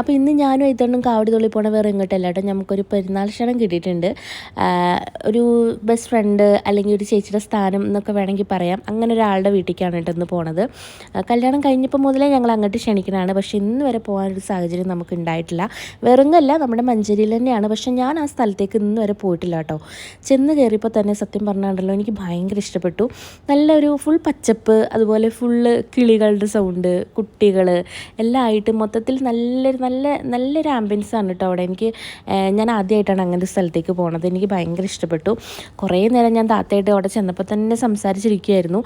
അപ്പോൾ ഇന്ന് ഞാനും ഇതൊന്നും കാവടി തുള്ളി പോണ വേറെ എങ്ങോട്ടല്ല കേട്ടോ, നമുക്കൊരു പെരുന്നാൾ ക്ഷണം കിട്ടിയിട്ടുണ്ട്. ഒരു ബെസ്റ്റ് ഫ്രണ്ട് അല്ലെങ്കിൽ ഒരു ചേച്ചിയുടെ സ്ഥാനം എന്നൊക്കെ വേണമെങ്കിൽ പറയാം, അങ്ങനെ ഒരാളുടെ വീട്ടിലേക്കാണ് കേട്ടോ ഇന്ന് പോണത്. കല്യാണം കഴിഞ്ഞപ്പോൾ മുതലേ ഞങ്ങൾ അങ്ങോട്ട് ക്ഷണിക്കണതാണ്, പക്ഷേ ഇന്ന് വരെ പോകാനൊരു സാഹചര്യം നമുക്ക് ഉണ്ടായിട്ടില്ല. വെറുങ്ങല്ല, നമ്മുടെ മഞ്ചേരിയിൽ തന്നെയാണ്, പക്ഷേ ഞാൻ ആ സ്ഥലത്തേക്ക് ഇന്ന് വരെ പോയിട്ടില്ല കേട്ടോ. ചെന്ന് കയറിയപ്പോൾ തന്നെ സത്യം പറഞ്ഞാണ്ടല്ലോ എനിക്ക് ഭയങ്കര ഇഷ്ടപ്പെട്ടു. നല്ലൊരു ഫുൾ പച്ചപ്പ്, അതുപോലെ ഫുള്ള് കിളികളുടെ സൗണ്ട്, കുട്ടികൾ എല്ലാം ആയിട്ട് മൊത്തത്തിൽ നല്ലൊരു ആംബിയൻസ് ആണ് കേട്ടോ അവിടെ. ഞാൻ ആദ്യമായിട്ടാണ് അങ്ങനെ ഒരു സ്ഥലത്തേക്ക് പോണത്. എനിക്ക് ഭയങ്കര ഇഷ്ടപ്പെട്ടു. കുറേ നേരം ഞാൻ താത്തയായിട്ട് അവിടെ ചെന്നപ്പോൾ തന്നെ സംസാരിച്ചിരിക്കുകയായിരുന്നു.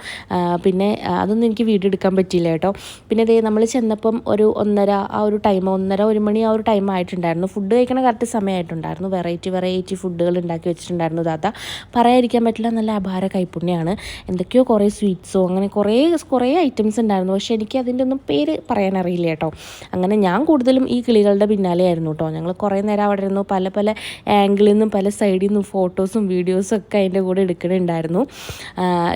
പിന്നെ അതൊന്നും എനിക്ക് വീഡിയോ എടുക്കാൻ പറ്റിയില്ല കേട്ടോ. പിന്നെ അതേ നമ്മൾ ചെന്നപ്പം ഒരു 1 മണി ആ ഒരു ടൈം ആയിട്ടുണ്ടായിരുന്നു. ഫുഡ് കഴിക്കണ കറക്റ്റ് സമയമായിട്ടുണ്ടായിരുന്നു. വെറൈറ്റി ഫുഡുകൾ ഉണ്ടാക്കി വെച്ചിട്ടുണ്ടായിരുന്നു താത്ത. പറയാതിരിക്കാൻ പറ്റില്ല, നല്ല അപാര കൈപ്പുണ്യമാണ്. എന്തൊക്കെയോ കുറേ സ്വീറ്റ്സോ അങ്ങനെ കുറേ ഐറ്റംസ് ഉണ്ടായിരുന്നു, പക്ഷേ എനിക്ക് അതിൻ്റെ ഒന്നും പേര് പറയാനറിയില്ല കേട്ടോ. അങ്ങനെ ഞാൻ കൂടുതലും ഈ കിളികളുടെ പിന്നാലെ ആയിരുന്നു കേട്ടോ. ഞങ്ങൾ കുറേ നേരം അവിടെ ഇരുന്നു. പല ആംഗിളിൽ നിന്നും പല സൈഡിൽ നിന്നും ഫോട്ടോസും വീഡിയോസും ഒക്കെ അതിൻ്റെ കൂടെ എടുക്കണുണ്ടായിരുന്നു.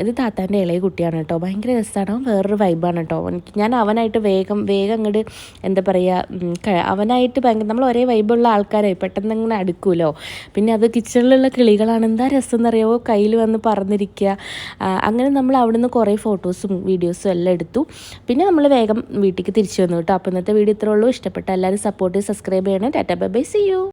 ഇത് താത്താൻ്റെ ഇളയ കുട്ടിയാണ് കേട്ടോ. ഭയങ്കര രസമാണ്, വേറൊരു വൈബാണ് കേട്ടോ. ഞാൻ അവനായിട്ട് വേഗം അങ്ങോട്ട് എന്താ പറയുക, അവനായിട്ട് നമ്മൾ ഒരേ വൈബുള്ള ആൾക്കാരായി പെട്ടെന്ന് അങ്ങനെ അടുക്കുമല്ലോ. പിന്നെ അത് കിച്ചണിലുള്ള കിളികളാണ്, എന്താ രസം എന്നറിയാമോ, കയ്യിൽ വന്ന് പറന്നിരിക്കുക. അങ്ങനെ നമ്മൾ അവിടുന്ന് കുറേ ഫോട്ടോസും വീഡിയോസും എല്ലാം എടുത്തു. പിന്നെ നമ്മൾ വേഗം വീട്ടിലേക്ക് തിരിച്ചു വന്നു കേട്ടോ. അപ്പോൾ ഇന്നത്തെ വീഡിയോ ഇത്രേ ഉള്ളൂ. ഇഷ്ടപ്പെട്ട എല്ലാവരും സപ്പോർട്ട് ചെയ്ത് സബ്സ്ക്രൈബ് ചെയ്യണേ. ടാറ്റാ ബൈ ബൈ, സീ യു.